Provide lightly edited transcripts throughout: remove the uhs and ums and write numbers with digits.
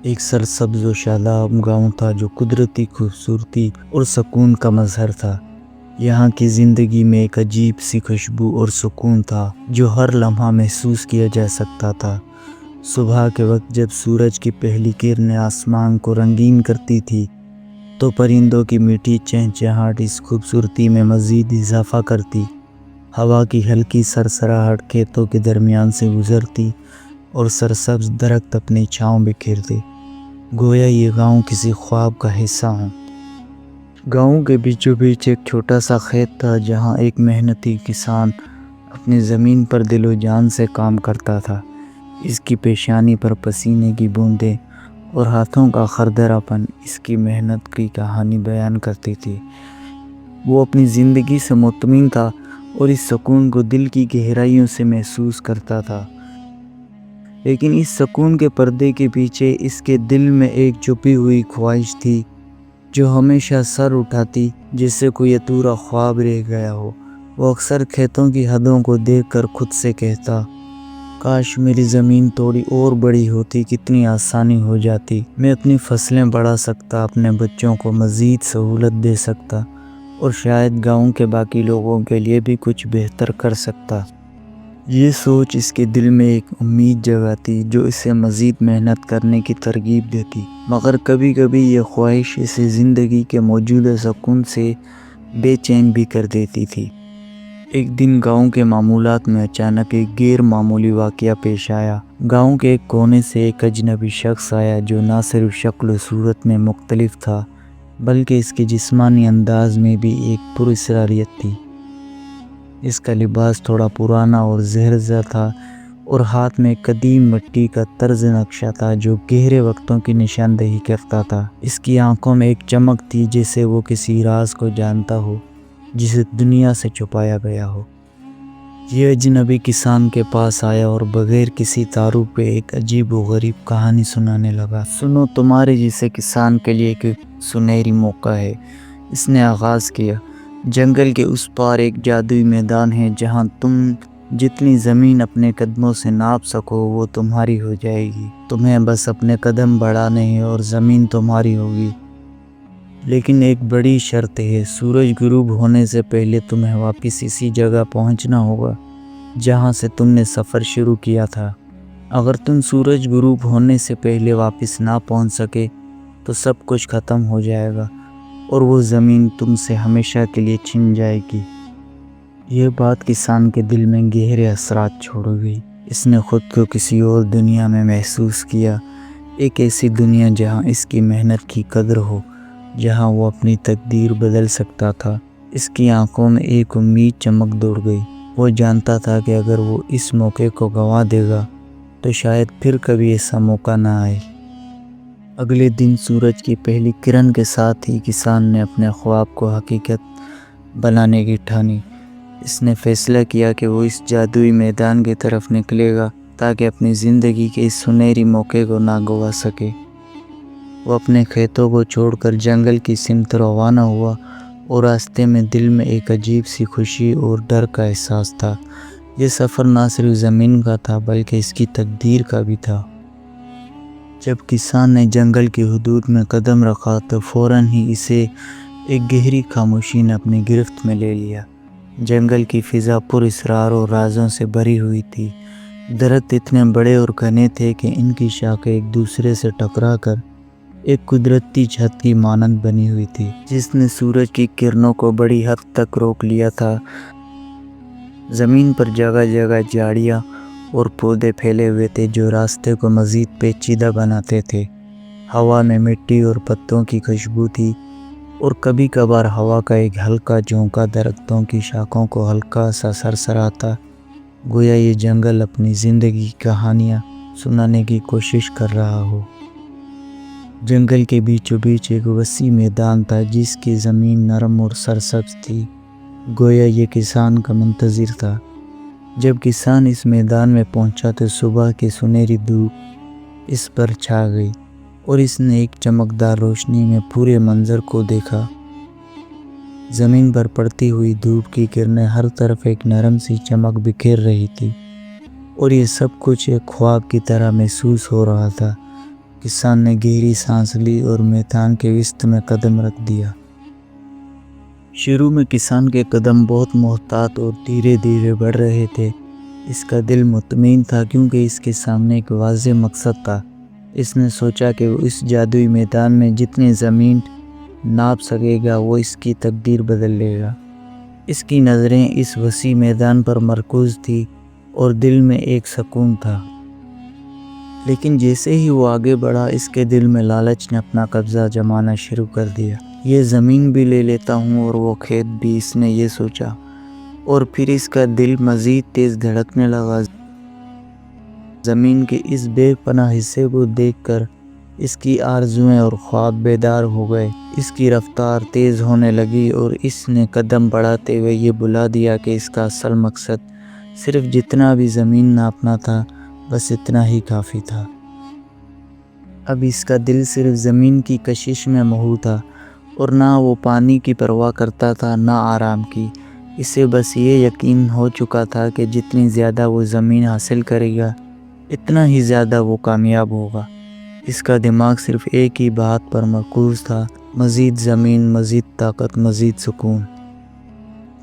ایک سرسبز و شاداب گاؤں تھا جو قدرتی خوبصورتی اور سکون کا مظہر تھا۔ یہاں کی زندگی میں ایک عجیب سی خوشبو اور سکون تھا جو ہر لمحہ محسوس کیا جا سکتا تھا۔ صبح کے وقت جب سورج کی پہلی کرنیں آسمان کو رنگین کرتی تھی تو پرندوں کی میٹھی چہچہاہٹ اس خوبصورتی میں مزید اضافہ کرتی۔ ہوا کی ہلکی سرسراہٹ کھیتوں کے درمیان سے گزرتی اور سرسبز درخت اپنی چھاؤں بکھیرتے، گویا یہ گاؤں کسی خواب کا حصہ ہوں۔ گاؤں کے بیچوں بیچ ایک چھوٹا سا کھیت تھا جہاں ایک محنتی کسان اپنی زمین پر دل و جان سے کام کرتا تھا۔ اس کی پیشانی پر پسینے کی بوندیں اور ہاتھوں کا خردراپن اس کی محنت کی کہانی بیان کرتی تھی۔ وہ اپنی زندگی سے مطمئن تھا اور اس سکون کو دل کی گہرائیوں سے محسوس کرتا تھا۔ لیکن اس سکون کے پردے کے پیچھے اس کے دل میں ایک چھپی ہوئی خواہش تھی جو ہمیشہ سر اٹھاتی جیسے کوئی ادھورا خواب رہ گیا ہو۔ وہ اکثر کھیتوں کی حدوں کو دیکھ کر خود سے کہتا، کاش میری زمین تھوڑی اور بڑی ہوتی، کتنی آسانی ہو جاتی، میں اپنی فصلیں بڑھا سکتا، اپنے بچوں کو مزید سہولت دے سکتا اور شاید گاؤں کے باقی لوگوں کے لیے بھی کچھ بہتر کر سکتا۔ یہ سوچ اس کے دل میں ایک امید جگاتی جو اسے مزید محنت کرنے کی ترغیب دیتی، مگر کبھی کبھی یہ خواہش اسے زندگی کے موجودہ سکون سے بے چین بھی کر دیتی تھی۔ ایک دن گاؤں کے معمولات میں اچانک ایک غیر معمولی واقعہ پیش آیا۔ گاؤں کے ایک کونے سے ایک اجنبی شخص آیا جو نہ صرف شکل و صورت میں مختلف تھا بلکہ اس کے جسمانی انداز میں بھی ایک پراسراریت تھی۔ اس کا لباس تھوڑا پرانا اور زہر زا تھا اور ہاتھ میں قدیم مٹی کا طرز نقشہ تھا جو گہرے وقتوں کی نشاندہی کرتا تھا۔ اس کی آنکھوں میں ایک چمک تھی جیسے وہ کسی راز کو جانتا ہو جسے دنیا سے چھپایا گیا ہو۔ یہ اجنبی کسان کے پاس آیا اور بغیر کسی تعارف پہ ایک عجیب و غریب کہانی سنانے لگا۔ سنو، تمہارے جیسے کسان کے لیے ایک سنہری موقع ہے، اس نے آغاز کیا۔ جنگل کے اس پار ایک جادوئی میدان ہے جہاں تم جتنی زمین اپنے قدموں سے ناپ سکو وہ تمہاری ہو جائے گی۔ تمہیں بس اپنے قدم بڑھانے ہیں اور زمین تمہاری ہوگی۔ لیکن ایک بڑی شرط ہے، سورج غروب ہونے سے پہلے تمہیں واپس اسی جگہ پہنچنا ہوگا جہاں سے تم نے سفر شروع کیا تھا۔ اگر تم سورج غروب ہونے سے پہلے واپس نہ پہنچ سکے تو سب کچھ ختم ہو جائے گا اور وہ زمین تم سے ہمیشہ کے لیے چھن جائے گی۔ یہ بات کسان کے دل میں گہرے اثرات چھوڑ گئی۔ اس نے خود کو کسی اور دنیا میں محسوس کیا، ایک ایسی دنیا جہاں اس کی محنت کی قدر ہو، جہاں وہ اپنی تقدیر بدل سکتا تھا۔ اس کی آنکھوں میں ایک امید چمک دوڑ گئی۔ وہ جانتا تھا کہ اگر وہ اس موقع کو گنوا دے گا تو شاید پھر کبھی ایسا موقع نہ آئے۔ اگلے دن سورج کی پہلی کرن کے ساتھ ہی کسان نے اپنے خواب کو حقیقت بنانے کی ٹھانی۔ اس نے فیصلہ کیا کہ وہ اس جادوئی میدان کی طرف نکلے گا تاکہ اپنی زندگی کے اس سنہری موقع کو نہ گنوا سکے۔ وہ اپنے کھیتوں کو چھوڑ کر جنگل کی سمت روانہ ہوا اور راستے میں دل میں ایک عجیب سی خوشی اور ڈر کا احساس تھا۔ یہ سفر نہ صرف زمین کا تھا بلکہ اس کی تقدیر کا بھی تھا۔ جب کسان نے جنگل کی حدود میں قدم رکھا تو فوراً ہی اسے ایک گہری خاموشی نے اپنی گرفت میں لے لیا۔ جنگل کی فضا پر اسرار اور رازوں سے بھری ہوئی تھی۔ درخت اتنے بڑے اور گھنے تھے کہ ان کی شاخیں ایک دوسرے سے ٹکرا کر ایک قدرتی چھت کی مانند بنی ہوئی تھی جس نے سورج کی کرنوں کو بڑی حد تک روک لیا تھا۔ زمین پر جگہ جگہ جھاڑیاں اور پودے پھیلے ہوئے تھے جو راستے کو مزید پیچیدہ بناتے تھے۔ ہوا میں مٹی اور پتوں کی خوشبو تھی اور کبھی کبھار ہوا کا ایک ہلکا جھونکا درختوں کی شاخوں کو ہلکا سا سرسراتا، گویا یہ جنگل اپنی زندگی کی کہانیاں سنانے کی کوشش کر رہا ہو۔ جنگل کے بیچوں بیچ ایک وسیع میدان تھا جس کی زمین نرم اور سرسبز تھی، گویا یہ کسان کا منتظر تھا۔ جب کسان اس میدان میں پہنچا تو صبح کی سنہری دھوپ اس پر چھا گئی اور اس نے ایک چمکدار روشنی میں پورے منظر کو دیکھا۔ زمین پر پڑتی ہوئی دھوپ کی کرنیں ہر طرف ایک نرم سی چمک بکھیر رہی تھی اور یہ سب کچھ ایک خواب کی طرح محسوس ہو رہا تھا۔ کسان نے گہری سانس لی اور میدان کے وسط میں قدم رکھ دیا۔ شروع میں کسان کے قدم بہت محتاط اور دھیرے دھیرے بڑھ رہے تھے۔ اس کا دل مطمئن تھا کیونکہ اس کے سامنے ایک واضح مقصد تھا۔ اس نے سوچا کہ وہ اس جادوئی میدان میں جتنی زمین ناپ سکے گا وہ اس کی تقدیر بدل لے گا۔ اس کی نظریں اس وسیع میدان پر مرکوز تھی اور دل میں ایک سکون تھا۔ لیکن جیسے ہی وہ آگے بڑھا اس کے دل میں لالچ نے اپنا قبضہ جمانا شروع کر دیا۔ یہ زمین بھی لے لیتا ہوں اور وہ کھیت بھی، اس نے یہ سوچا، اور پھر اس کا دل مزید تیز دھڑکنے لگا۔ زمین کے اس بے پناہ حصے کو دیکھ کر اس کی آرزوئیں اور خواب بیدار ہو گئے۔ اس کی رفتار تیز ہونے لگی اور اس نے قدم بڑھاتے ہوئے یہ بلا دیا کہ اس کا اصل مقصد صرف جتنا بھی زمین ناپنا تھا، بس اتنا ہی کافی تھا۔ اب اس کا دل صرف زمین کی کشش میں مہو تھا اور نہ وہ پانی کی پرواہ کرتا تھا نہ آرام کی۔ اسے بس یہ یقین ہو چکا تھا کہ جتنی زیادہ وہ زمین حاصل کرے گا اتنا ہی زیادہ وہ کامیاب ہوگا۔ اس کا دماغ صرف ایک ہی بات پر مرکوز تھا، مزید زمین، مزید طاقت، مزید سکون۔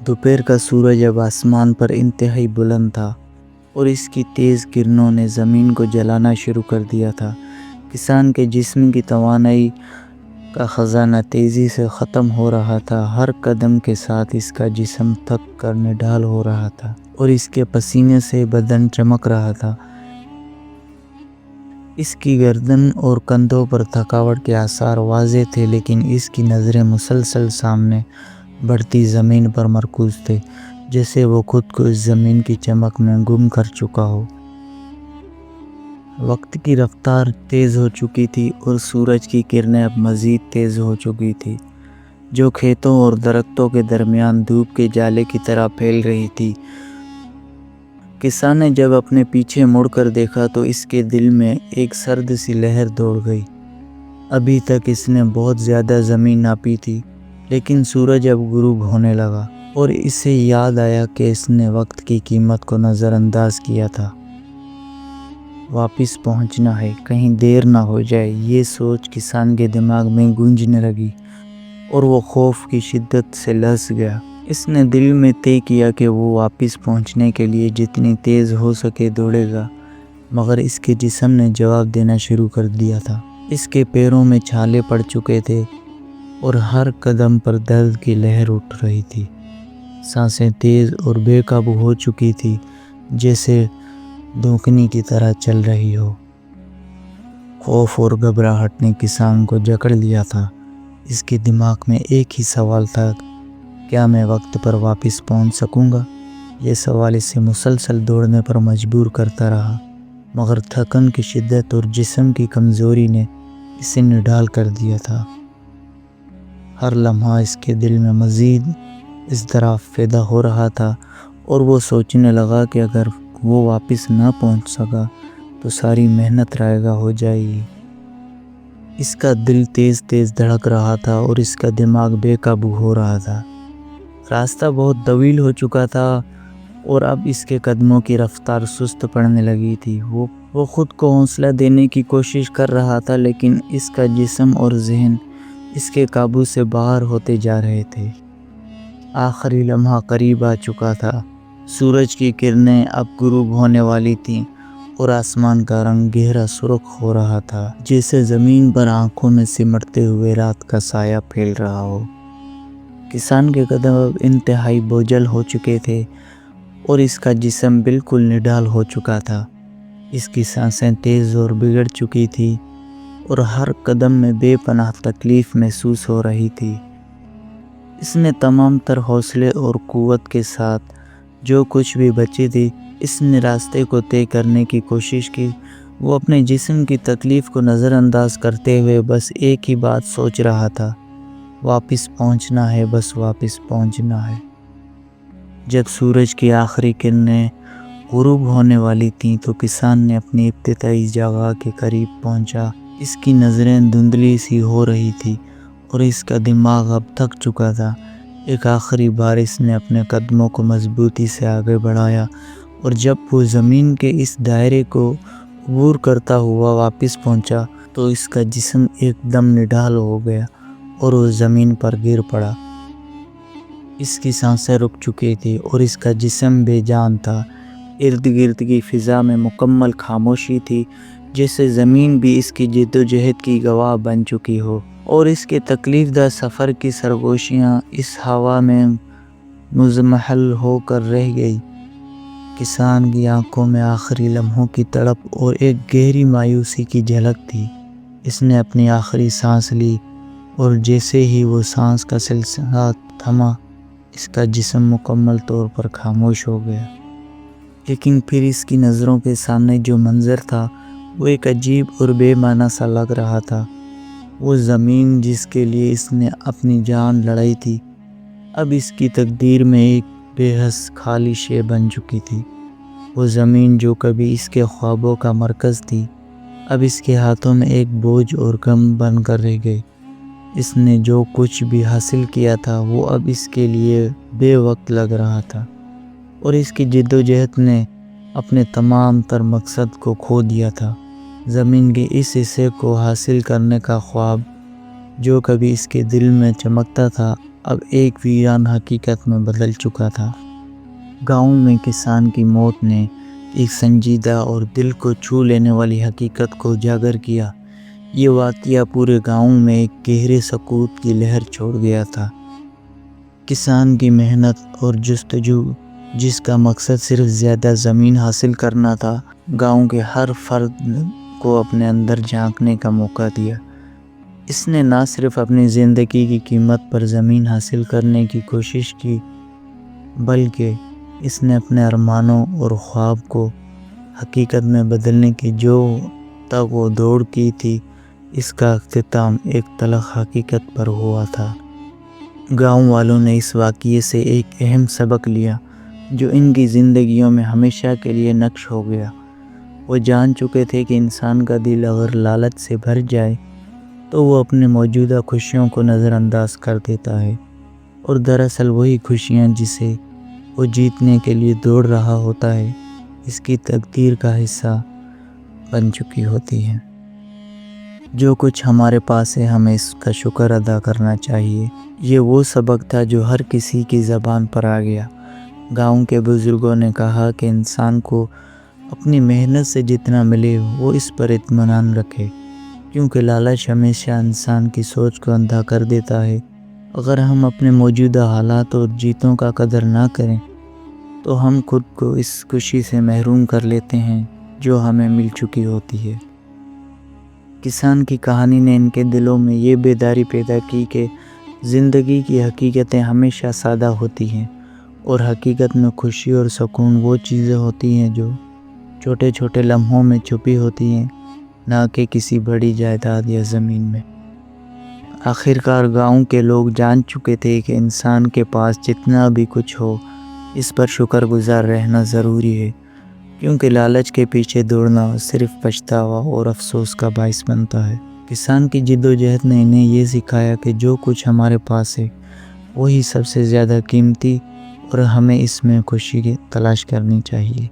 دوپہر کا سورج اب آسمان پر انتہائی بلند تھا اور اس کی تیز کرنوں نے زمین کو جلانا شروع کر دیا تھا۔ کسان کے جسم کی توانائی کا خزانہ تیزی سے ختم ہو رہا تھا۔ ہر قدم کے ساتھ اس کا جسم تھک کر نڈھال ہو رہا تھا اور اس کے پسینے سے بدن چمک رہا تھا۔ اس کی گردن اور کندھوں پر تھکاوٹ کے آثار واضح تھے، لیکن اس کی نظریں مسلسل سامنے بڑھتی زمین پر مرکوز تھے، جیسے وہ خود کو اس زمین کی چمک میں گم کر چکا ہو۔ وقت کی رفتار تیز ہو چکی تھی اور سورج کی کرنیں اب مزید تیز ہو چکی تھی، جو کھیتوں اور درختوں کے درمیان دھوپ کے جالے کی طرح پھیل رہی تھی۔ کسان نے جب اپنے پیچھے مڑ کر دیکھا تو اس کے دل میں ایک سرد سی لہر دوڑ گئی۔ ابھی تک اس نے بہت زیادہ زمین ناپی تھی، لیکن سورج اب غروب ہونے لگا اور اسے یاد آیا کہ اس نے وقت کی قیمت کو نظر انداز کیا تھا۔ واپس پہنچنا ہے، کہیں دیر نہ ہو جائے، یہ سوچ کسان کے دماغ میں گونجنے لگی اور وہ خوف کی شدت سے لرز گیا۔ اس نے دل میں طے کیا کہ وہ واپس پہنچنے کے لیے جتنی تیز ہو سکے دوڑے گا، مگر اس کے جسم نے جواب دینا شروع کر دیا تھا۔ اس کے پیروں میں چھالے پڑ چکے تھے اور ہر قدم پر درد کی لہر اٹھ رہی تھی۔ سانسیں تیز اور بے قابو ہو چکی تھی، جیسے دھوکنی کی طرح چل رہی ہو۔ خوف اور گھبراہٹ نے کسان کو جکڑ لیا تھا۔ اس کے دماغ میں ایک ہی سوال تھا، کیا میں وقت پر واپس پہنچ سکوں گا؟ یہ سوال اسے مسلسل دوڑنے پر مجبور کرتا رہا، مگر تھکن کی شدت اور جسم کی کمزوری نے اسے نڈھال کر دیا تھا۔ ہر لمحہ اس کے دل میں مزید اضطراب پیدا ہو رہا تھا اور وہ سوچنے لگا کہ اگر وہ واپس نہ پہنچ سکا تو ساری محنت رائے گاں ہو جائے گی۔ اس کا دل تیز تیز دھڑک رہا تھا اور اس کا دماغ بے قابو ہو رہا تھا۔ راستہ بہت طویل ہو چکا تھا اور اب اس کے قدموں کی رفتار سست پڑنے لگی تھی۔ وہ خود کو حوصلہ دینے کی کوشش کر رہا تھا، لیکن اس کا جسم اور ذہن اس کے قابو سے باہر ہوتے جا رہے تھے۔ آخری لمحہ قریب آ چکا تھا۔ سورج کی کرنیں اب غروب ہونے والی تھیں اور آسمان کا رنگ گہرا سرخ ہو رہا تھا، جیسے زمین پر آنکھوں میں سمٹتے ہوئے رات کا سایہ پھیل رہا ہو۔ کسان کے قدم اب انتہائی بوجھل ہو چکے تھے اور اس کا جسم بالکل نڈھال ہو چکا تھا۔ اس کی سانسیں تیز اور بگڑ چکی تھی اور ہر قدم میں بے پناہ تکلیف محسوس ہو رہی تھی۔ اس نے تمام تر حوصلے اور قوت کے ساتھ جو کچھ بھی بچی تھی، اس نے راستے کو طے کرنے کی کوشش کی۔ وہ اپنے جسم کی تکلیف کو نظر انداز کرتے ہوئے بس ایک ہی بات سوچ رہا تھا، واپس پہنچنا ہے، بس واپس پہنچنا ہے۔ جب سورج کی آخری کرنیں غروب ہونے والی تھیں تو کسان نے اپنی ابتدائی جگہ کے قریب پہنچا۔ اس کی نظریں دھندلی سی ہو رہی تھی اور اس کا دماغ اب تھک چکا تھا۔ ایک آخری بار اس نے اپنے قدموں کو مضبوطی سے آگے بڑھایا اور جب وہ زمین کے اس دائرے کو عبور کرتا ہوا واپس پہنچا تو اس کا جسم ایک دم نڈال ہو گیا اور وہ زمین پر گر پڑا۔ اس کی سانسیں رک چکی تھی اور اس کا جسم بے جان تھا۔ ارد گرد کی فضا میں مکمل خاموشی تھی، جیسے زمین بھی اس کی جدوجہد کی گواہ بن چکی ہو، اور اس کے تکلیف دہ سفر کی سرگوشیاں اس ہوا میں مضمحل ہو کر رہ گئی۔ کسان کی آنکھوں میں آخری لمحوں کی تڑپ اور ایک گہری مایوسی کی جھلک تھی۔ اس نے اپنی آخری سانس لی اور جیسے ہی وہ سانس کا سلسلہ تھما، اس کا جسم مکمل طور پر خاموش ہو گیا۔ لیکن پھر اس کی نظروں کے سامنے جو منظر تھا وہ ایک عجیب اور بے معنی سا لگ رہا تھا۔ وہ زمین جس کے لیے اس نے اپنی جان لڑائی تھی، اب اس کی تقدیر میں ایک بے حس خالی شے بن چکی تھی۔ وہ زمین جو کبھی اس کے خوابوں کا مرکز تھی، اب اس کے ہاتھوں میں ایک بوجھ اور غم بن کر رہ گئی۔ اس نے جو کچھ بھی حاصل کیا تھا وہ اب اس کے لیے بے وقت لگ رہا تھا، اور اس کی جدوجہد نے اپنے تمام تر مقصد کو کھو دیا تھا۔ زمین کے اس حصے کو حاصل کرنے کا خواب جو کبھی اس کے دل میں چمکتا تھا، اب ایک ویران حقیقت میں بدل چکا تھا۔ گاؤں میں کسان کی موت نے ایک سنجیدہ اور دل کو چھو لینے والی حقیقت کو اجاگر کیا۔ یہ واقعہ پورے گاؤں میں ایک گہرے سکوت کی لہر چھوڑ گیا تھا۔ کسان کی محنت اور جستجو، جس کا مقصد صرف زیادہ زمین حاصل کرنا تھا، گاؤں کے ہر فرد کو اپنے اندر جھانکنے کا موقع دیا۔ اس نے نہ صرف اپنی زندگی کی قیمت پر زمین حاصل کرنے کی کوشش کی، بلکہ اس نے اپنے ارمانوں اور خواب کو حقیقت میں بدلنے کی جو تک وہ دوڑ کی تھی، اس کا اختتام ایک تلخ حقیقت پر ہوا تھا۔ گاؤں والوں نے اس واقعے سے ایک اہم سبق لیا جو ان کی زندگیوں میں ہمیشہ کے لیے نقش ہو گیا۔ وہ جان چکے تھے کہ انسان کا دل اگر لالچ سے بھر جائے تو وہ اپنے موجودہ خوشیوں کو نظر انداز کر دیتا ہے، اور دراصل وہی خوشیاں جسے وہ جیتنے کے لیے دوڑ رہا ہوتا ہے، اس کی تقدیر کا حصہ بن چکی ہوتی ہیں۔ جو کچھ ہمارے پاس ہے ہمیں اس کا شکر ادا کرنا چاہیے۔ یہ وہ سبق تھا جو ہر کسی کی زبان پر آ گیا۔ گاؤں کے بزرگوں نے کہا کہ انسان کو اپنی محنت سے جتنا ملے وہ اس پر اطمینان رکھے، کیونکہ لالچ ہمیشہ انسان کی سوچ کو اندھا کر دیتا ہے۔ اگر ہم اپنے موجودہ حالات اور جیتوں کا قدر نہ کریں تو ہم خود کو اس خوشی سے محروم کر لیتے ہیں جو ہمیں مل چکی ہوتی ہے۔ کسان کی کہانی نے ان کے دلوں میں یہ بیداری پیدا کی کہ زندگی کی حقیقتیں ہمیشہ سادہ ہوتی ہیں، اور حقیقت میں خوشی اور سکون وہ چیزیں ہوتی ہیں جو چھوٹے چھوٹے لمحوں میں چھپی ہوتی ہیں، نہ کہ کسی بڑی جائیداد یا زمین میں۔ آخرکار گاؤں کے لوگ جان چکے تھے کہ انسان کے پاس جتنا بھی کچھ ہو، اس پر شکر گزار رہنا ضروری ہے، کیونکہ لالچ کے پیچھے دوڑنا صرف پچھتاوا اور افسوس کا باعث بنتا ہے۔ کسان کی جدوجہد نے انہیں یہ سکھایا کہ جو کچھ ہمارے پاس ہے وہی سب سے زیادہ قیمتی، اور ہمیں اس میں خوشی تلاش کرنی چاہیے۔